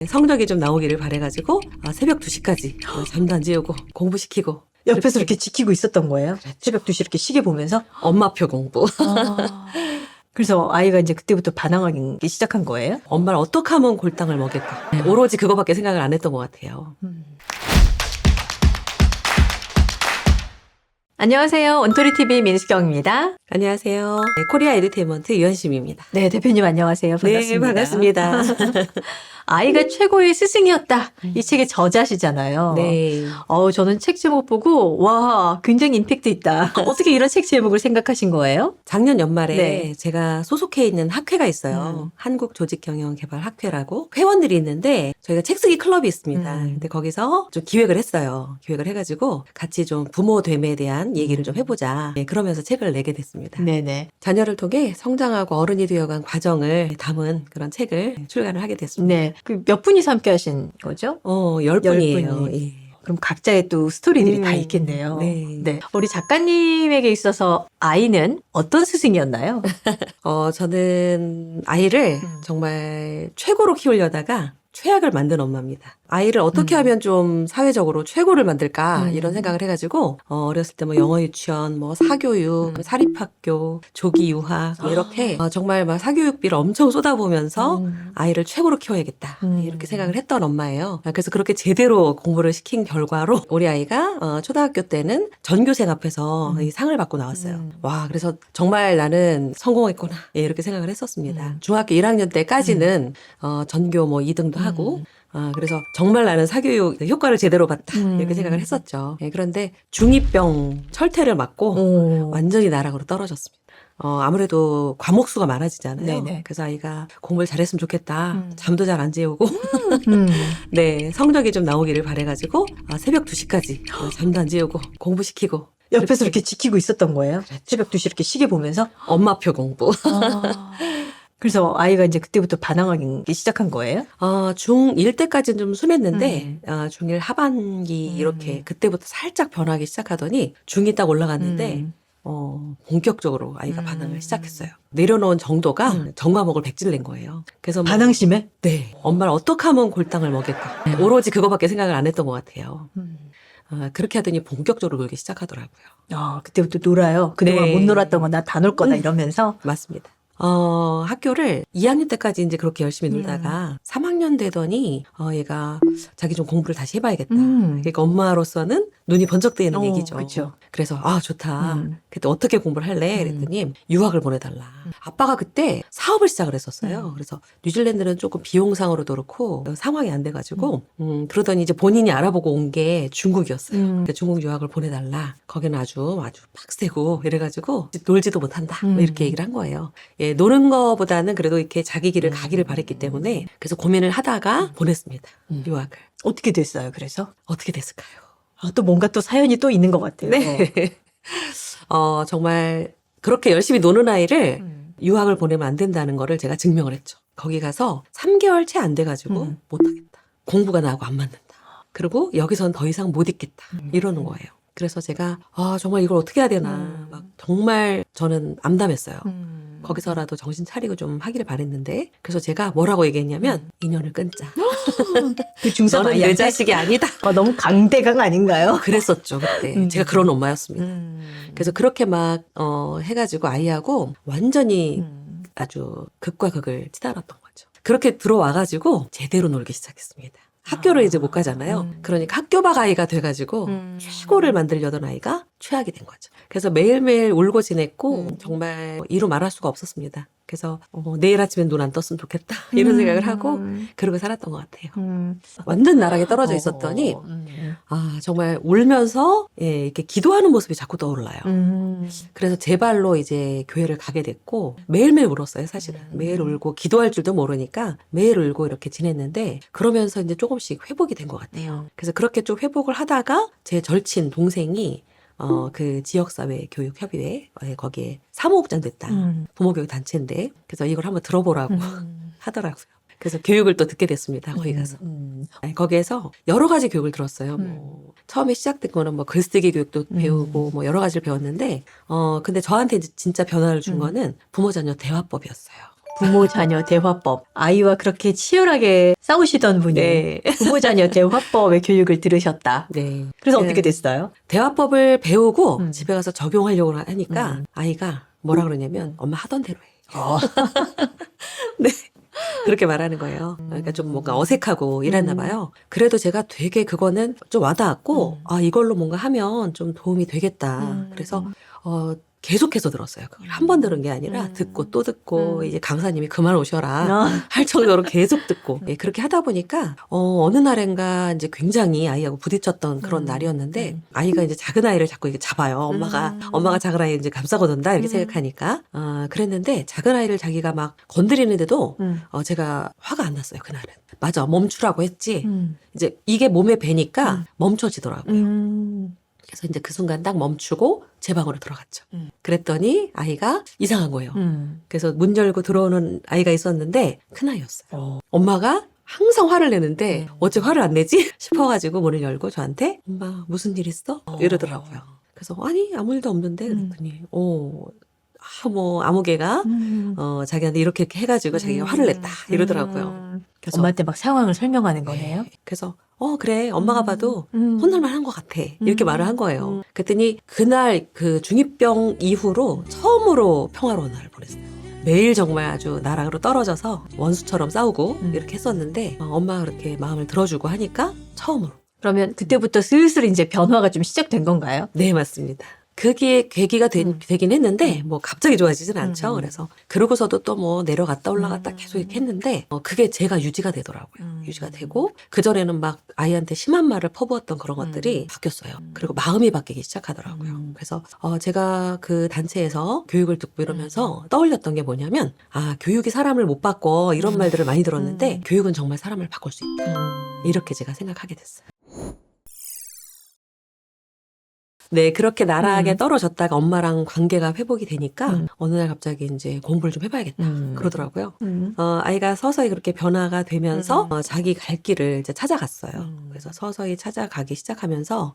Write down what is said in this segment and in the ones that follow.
성적이 좀 나오기를 바래가지고 새벽 2시까지 잠도 안 재우고 공부시키고 옆에서 이렇게 지키고 있었던 거예요? 그렇죠. 새벽 2시 이렇게 시계 보면서? 엄마표 공부. 그래서 아이가 이제 그때부터 반항하기 시작한 거예요? 엄마를 어떻게 하면 골당을 먹일까. 오로지 그거밖에 생각을 안 했던 것 같아요. 안녕하세요. 온토리TV 민수경입니다. 안녕하세요. 코리아 에듀테인먼트 유현심입니다. 네, 대표님 안녕하세요. 네, 반갑습니다. 반갑습니다. 아이가 최고의 스승이었다. 이 책의 저자시잖아요. 네. 저는 책 제목 보고 와, 굉장히 임팩트 있다. 어떻게 이런 책 제목을 생각하신 거예요? 작년 연말에 네. 제가 소속해 있는 학회가 있어요. 한국조직경영개발학회라고 회원들이 있는데 저희가 책 쓰기 클럽이 있습니다. 근데 거기서 좀 기획을 했어요. 기획을 해가지고 같이 좀 부모됨에 대한 얘기를 좀 해보자. 네, 그러면서 책을 내게 됐습니다. 네네. 자녀를 통해 성장하고 어른이 되어간 과정을 담은 그런 책을 출간을 하게 됐습니다. 네. 그 몇 분이서 함께 하신 거죠? 10분이에요. 10분이. 예. 그럼 각자의 또 스토리들이 다 있겠네요. 네. 우리 작가님에게 있어서 아이는 어떤 스승이었나요? 저는 아이를 정말 최고로 키우려다가 최악을 만든 엄마입니다. 아이를 어떻게 하면 좀 사회적으로 최고를 만들까 이런 생각을 해가지고 어렸을 때 뭐 영어 유치원, 뭐 사교육, 사립학교, 조기 유학 이렇게 정말 막 사교육비를 엄청 쏟아부으면서 아이를 최고로 키워야겠다 이렇게 생각을 했던 엄마예요. 그래서 그렇게 제대로 공부를 시킨 결과로 우리 아이가 초등학교 때는 전교생 앞에서 이 상을 받고 나왔어요. 와, 그래서 정말 나는 성공했구나 이렇게 생각을 했었습니다. 중학교 1학년 때까지는 전교 뭐 2등도 하고 그래서 정말 나는 사교육 효과를 제대로 봤다 이렇게 생각을 했었죠. 그런데 중2병 철퇴를 맞고 완전히 나락으로 떨어졌습니다. 아무래도 과목 수가 많아지잖아요. 네네. 그래서 아이가 공부를 잘했으면 좋겠다. 잠도 잘 안 재우고 네, 성적이 좀 나오기를 바래가지고 새벽 2시까지 잠도 안 재우고 공부시키고 옆에서 이렇게 지키고 있었던 거예요? 새벽 2시 이렇게 시계 보면서? 엄마표 공부. 그래서 아이가 이제 그때부터 반항하기 시작한 거예요? 중1 때까지는 좀 순했는데, 중1 하반기 이렇게 그때부터 살짝 변하기 시작하더니 중2 딱 올라갔는데, 본격적으로 아이가 반항을 시작했어요. 내려놓은 정도가 전 과목을 100질 낸 거예요. 그래서 반항심에? 네. 엄마를 어떻게 하면 골당을 먹일까. 오로지 그거밖에 생각을 안 했던 것 같아요. 그렇게 하더니 본격적으로 놀기 시작하더라고요. 그때부터 놀아요. 그동안 네. 못 놀았던 건 나 다 놀 거다 이러면서. 맞습니다. 학교를 2학년 때까지 이제 그렇게 열심히 놀다가 3학년 되더니 얘가 자기 좀 공부를 다시 해봐야겠다. 그러니까 엄마로서는 눈이 번쩍 뜨이는 얘기죠. 그쵸. 그래서 좋다. 그때 어떻게 공부를 할래? 그랬더니 유학을 보내달라. 아빠가 그때 사업을 시작을 했었어요. 그래서 뉴질랜드는 조금 비용상으로도 그렇고 상황이 안 돼가지고 그러더니 이제 본인이 알아보고 온 게 중국이었어요. 그러니까 중국 유학을 보내달라. 거기는 아주 빡세고 이래가지고 놀지도 못한다. 뭐 이렇게 얘기를 한 거예요. 예, 노는 거보다는 그래도 이렇게 자기 길을 가기를 바랬기 때문에 그래서 고민을 하다가 보냈습니다. 유학을. 어떻게 됐어요, 그래서? 어떻게 됐을까요? 또 뭔가 또 사연이 또 있는 것 같아요. 네. 정말 그렇게 열심히 노는 아이를 유학을 보내면 안 된다는 거를 제가 증명을 했죠. 거기 가서 3개월 채 안 돼가지고 못하겠다. 공부가 나하고 안 맞는다. 그리고 여기선 더 이상 못 있겠다. 이러는 거예요. 그래서 제가 정말 이걸 어떻게 해야 되나 막 정말 저는 암담했어요. 거기서라도 정신 차리고 좀 하기를 바랬는데 그래서 제가 뭐라고 얘기했냐면 인연을 끊자. 그 중3 너는 내 아이한테? 자식이 아니다. 너무 강대강 아닌가요? 그랬었죠 그때. 제가 그런 엄마였습니다. 그래서 그렇게 막 해가지고 아이하고 완전히 아주 극과 극을 치달았던 거죠. 그렇게 들어와가지고 제대로 놀기 시작했습니다. 학교를 이제 못 가잖아요. 그러니까 학교 박 아이가 돼가지고 최고를 만들려던 아이가 최악이 된 거죠. 그래서 매일매일 울고 지냈고 정말 이루 말할 수가 없었습니다. 그래서 내일 아침엔 눈 안 떴으면 좋겠다 이런 생각을 하고 그러고 살았던 것 같아요. 완전 나락에 떨어져 있었더니 정말 울면서 이렇게 기도하는 모습이 자꾸 떠올라요. 그래서 제 발로 이제 교회를 가게 됐고 매일매일 울었어요 사실은. 매일 울고 기도할 줄도 모르니까 매일 울고 이렇게 지냈는데 그러면서 이제 조금씩 회복이 된 것 같아요. 그래서 그렇게 좀 회복을 하다가 제 절친 동생이 그 지역사회 교육협의회 거기에 사무국장 됐다. 부모교육 단체인데 그래서 이걸 한번 들어보라고 하더라고요. 그래서 교육을 또 듣게 됐습니다. 거기 가서. 거기에서 여러 가지 교육을 들었어요. 뭐 처음에 시작된 거는 뭐 글쓰기 교육도 배우고 뭐 여러 가지를 배웠는데 근데 저한테 진짜 변화를 준 거는 부모 자녀 대화법이었어요. 부모 자녀 대화법. 아이와 그렇게 치열하게 싸우시던 분이 네. 부모 자녀 대화법의 교육을 들으셨다. 네. 그래서 네. 어떻게 됐어요? 대화법을 배우고 음. 집에 가서 적용하려고 하니까 아이가 뭐라 그러냐면 음. 엄마 하던 대로 해. 네. 그렇게 말하는 거예요. 그러니까 좀 뭔가 어색하고 이랬나 봐요. 그래도 제가 되게 그거는 좀 와닿았고, 아, 이걸로 뭔가 하면 좀 도움이 되겠다. 그래서, 계속해서 들었어요. 그걸 한 번 들은 게 아니라 듣고 또 듣고, 이제 강사님이 그만 오셔라. 할 정도로 계속 듣고. 예, 그렇게 하다 보니까, 어느 날인가 이제 굉장히 아이하고 부딪혔던 그런 날이었는데, 아이가 이제 작은 아이를 자꾸 이렇게 잡아요. 엄마가 작은 아이 이제 감싸거든다. 이렇게 생각하니까. 그랬는데, 작은 아이를 자기가 막 건드리는데도, 제가 화가 안 났어요, 그날은. 맞아, 멈추라고 했지. 이제 이게 몸에 배니까 멈춰지더라고요. 그래서 이제 그 순간 딱 멈추고 제 방으로 들어갔죠. 그랬더니 아이가 이상한 거예요. 그래서 문 열고 들어오는 아이가 있었는데 큰 아이였어요. 엄마가 항상 화를 내는데 어째 화를 안 내지? 싶어가지고 문을 열고 저한테 엄마 무슨 일 있어? 이러더라고요. 그래서 아니 아무 일도 없는데 그랬더니 뭐 아무개가 자기한테 이렇게 해가지고 자기가 화를 냈다 이러더라고요. 그래서 엄마한테 막 상황을 설명하는 거네요. 그래서 그래 엄마가 봐도 혼날만 한 것 같아 이렇게 말을 한 거예요. 그랬더니 그날 그 중2병 이후로 처음으로 평화로운 날을 보냈어요. 매일 정말 아주 나락으로 떨어져서 원수처럼 싸우고 이렇게 했었는데 엄마가 그렇게 마음을 들어주고 하니까 처음으로. 그러면 그때부터 슬슬 이제 변화가 좀 시작된 건가요? 네, 맞습니다. 그게 계기가 되긴 했는데 뭐 갑자기 좋아지진 않죠. 그래서 그러고서도 또 뭐 내려갔다 올라갔다 계속 이렇게 했는데 그게 제가 유지가 되더라고요. 유지가 되고 그전에는 막 아이한테 심한 말을 퍼부었던 그런 것들이 바뀌었어요. 그리고 마음이 바뀌기 시작하더라고요. 그래서 제가 그 단체에서 교육을 듣고 이러면서 떠올렸던 게 뭐냐면 교육이 사람을 못 바꿔 이런 말들을 많이 들었는데 교육은 정말 사람을 바꿀 수 있다. 이렇게 제가 생각하게 됐어요. 네, 그렇게 나락에 떨어졌다가 엄마랑 관계가 회복이 되니까 어느 날 갑자기 이제 공부를 좀 해봐야겠다 그러더라고요. 아이가 서서히 그렇게 변화가 되면서 자기 갈 길을 이제 찾아갔어요. 그래서 서서히 찾아가기 시작하면서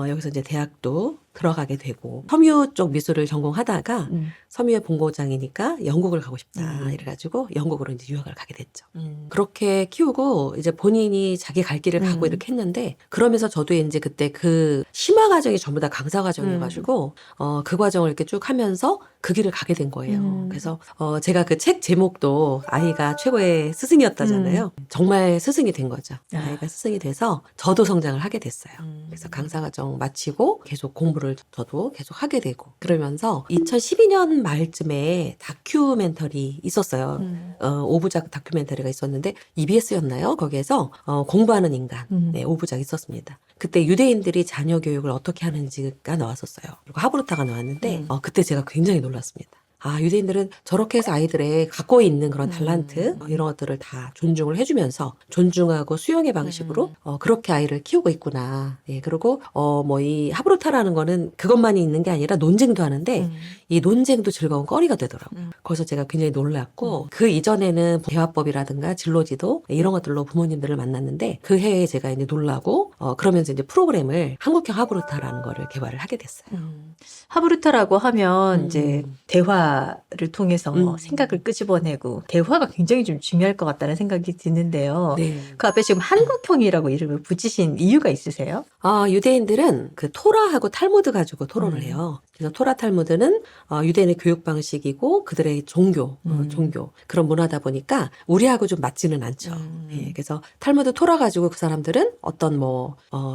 여기서 이제 대학도 들어가게 되고 섬유 쪽 미술을 전공하다가 섬유의 본고장이니까 영국을 가고 싶다 이래가지고 영국으로 이제 유학을 가게 됐죠. 그렇게 키우고 이제 본인이 자기 갈 길을 가고 이렇게 했는데 그러면서 저도 이제 그때 그 심화 과정이 전부 다 강사 과정이어가지고 그 과정을 이렇게 쭉 하면서 그 길을 가게 된 거예요. 그래서 제가 그 책 제목도 아이가 최고의 스승이었다잖아요. 정말 스승이 된 거죠. 아이가 스승이 돼서 저도 성장을 하게 됐어요. 그래서 강사 과정 마치고 계속 공부를 저도 계속 하게 되고 그러면서 2012년 말쯤에 다큐멘터리 있었어요. 5부작 다큐멘터리가 있었는데 EBS였나요? 거기에서 공부하는 인간 5부작 있었습니다. 그때 유대인들이 자녀 교육을 어떻게 하는지가 나왔었어요. 그리고 하브루타가 나왔는데 그때 제가 굉장히 놀랐습니다. 유대인들은 저렇게 해서 아이들의 갖고 있는 그런 탤런트 이런 것들을 다 존중을 해주면서 존중하고 수용의 방식으로 그렇게 아이를 키우고 있구나. 예, 그리고 뭐 이 하브루타라는 거는 그것만이 있는 게 아니라 논쟁도 하는데 이 논쟁도 즐거운 거리가 되더라고요. 그래서 제가 굉장히 놀랐고 그 이전에는 대화법이라든가 진로지도 이런 것들로 부모님들을 만났는데 그 해에 제가 이제 놀라고 그러면서 이제 프로그램을 한국형 하브루타라는 거를 개발을 하게 됐어요. 하브루타라고 하면 이제 대화를 통해서 생각을 끄집어내고 대화가 굉장히 좀 중요할 것 같다는 생각이 드는데요. 네. 그 앞에 지금 한국형이라고 이름을 붙이신 이유가 있으세요? 유대인들은 그 토라하고 탈무드 가지고 토론을 해요. 그래서 토라 탈무드는 유대인의 교육 방식이고 그들의 종교 그런 문화다 보니까 우리하고 좀 맞지는 않죠. 예, 그래서 탈무드 토라 가지고 그 사람들은 어떤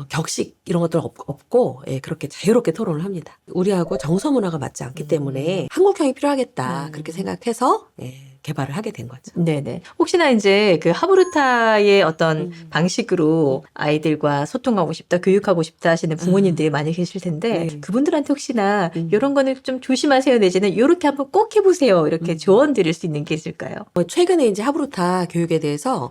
격식 이런 것들 없고 예, 그렇게 자유롭게 토론을 합니다. 우리하고 정서 문화가 맞지 않기 때문에 한국형이 필요하겠다 그렇게 생각해서 예, 개발을 하게 된 거죠. 네네. 혹시나 이제 그 하브루타의 어떤 방식으로 아이들과 소통하고 싶다, 교육하고 싶다 하시는 부모님들이 많이 계실 텐데 네. 그분들한테 혹시나 이런 거는 좀 조심하세요 내지는 이렇게 한번 꼭 해보세요 이렇게 조언 드릴 수 있는 게 있을까요? 최근에 이제 하브루타 교육에 대해서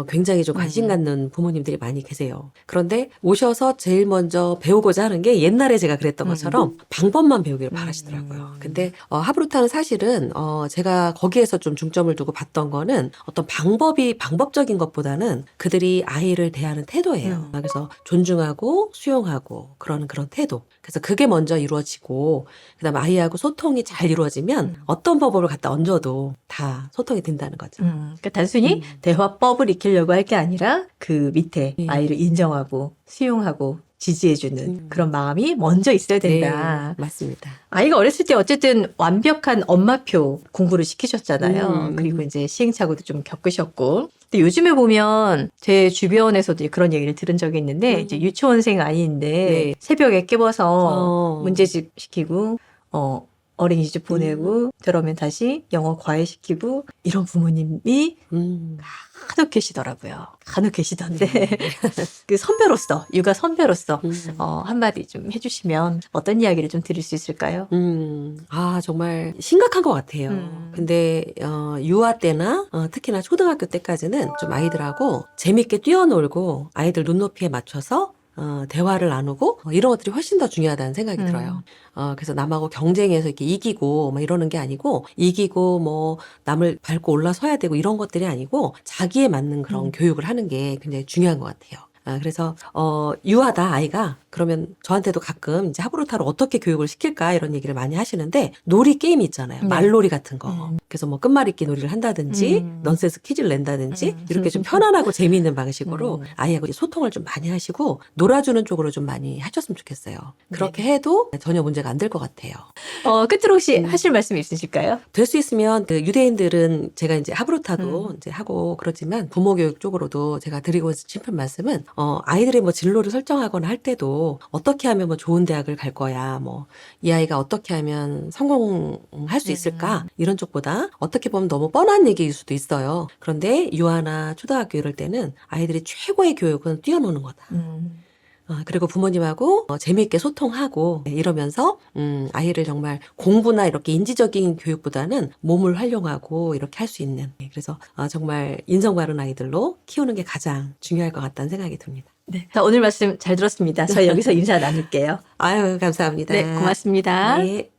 굉장히 좀 관심 갖는 부모님들이 많이 계세요. 그런데 오셔서 제일 먼저 배우고자 하는 게 옛날에 제가 그랬던 것처럼 방법만 배우기를 바라시더라고요. 근데 하브루타는 사실은 제가 거기에서 좀 중점을 두고 봤던 거는 어떤 방법적인 것보다는 그들이 아이를 대하는 태도예요. 그래서 존중하고 수용하고 그런 태도. 그래서 그게 먼저 이루어지고 그다음 아이하고 소통이 잘 이루어지면 어떤 법을 갖다 얹어도 다 소통이 된다는 거죠. 그러니까 단순히 대화법을 익히려고 할 게 아니라 그 밑에 아이를 인정하고 수용하고 지지해주는 그런 마음이 먼저 있어야 된다. 네, 맞습니다. 아이가 어렸을 때 어쨌든 완벽한 엄마표 공부를 시키셨잖아요. 그리고 이제 시행착오도 좀 겪으셨고. 근데 요즘에 보면 제 주변에서도 그런 얘기를 들은 적이 있는데 이제 유치원생 아이인데 네. 새벽에 깨워서 문제집 시키고 어린이집 보내고 들어오면 다시 영어 과외 시키고 이런 부모님이 간혹 계시더라고요. 간혹 계시던데 그 선배로서 육아 선배로서 한마디 좀 해주시면 어떤 이야기를 좀 드릴 수 있을까요? 아 정말 심각한 것 같아요. 근데 유아 때나 특히나 초등학교 때까지는 좀 아이들하고 재밌게 뛰어놀고 아이들 눈높이에 맞춰서 대화를 나누고 이런 것들이 훨씬 더 중요하다는 생각이 들어요. 그래서 남하고 경쟁해서 이렇게 이기고 막 이러는 게 아니고 이기고 뭐 남을 밟고 올라서야 되고 이런 것들이 아니고 자기에 맞는 그런 교육을 하는 게 굉장히 중요한 것 같아요. 그래서 유아다 아이가 그러면 저한테도 가끔 이제 하브루타로 어떻게 교육을 시킬까 이런 얘기를 많이 하시는데 놀이 게임이 있잖아요. 네. 말놀이 같은 거. 그래서 뭐 끝말잇기 놀이를 한다든지 넌센스 퀴즈를 낸다든지 이렇게 좀 편안하고 재미있는 방식으로 아이하고 소통을 좀 많이 하시고 놀아주는 쪽으로 좀 많이 하셨으면 좋겠어요. 그렇게 해도 전혀 문제가 안 될 것 같아요. 끝으로 혹시 하실 말씀 있으실까요? 될 수 있으면 그 유대인들은 제가 이제 하브루타도 이제 하고 그러지만 부모 교육 쪽으로도 제가 드리고 싶은 말씀은 아이들의 뭐 진로를 설정하거나 할 때도 어떻게 하면 뭐 좋은 대학을 갈 거야 뭐 이 아이가 어떻게 하면 성공할 수 있을까 이런 쪽보다 어떻게 보면 너무 뻔한 얘기일 수도 있어요. 그런데 유아나 초등학교 이럴 때는 아이들이 최고의 교육은 뛰어노는 거다. 그리고 부모님하고 재미있게 소통하고 이러면서 아이를 정말 공부나 이렇게 인지적인 교육보다는 몸을 활용하고 이렇게 할 수 있는 그래서 정말 인성 바른 아이들로 키우는 게 가장 중요할 것 같다는 생각이 듭니다. 네. 자, 오늘 말씀 잘 들었습니다. 저희 여기서 인사 나눌게요. 아유 감사합니다. 네, 고맙습니다. 네.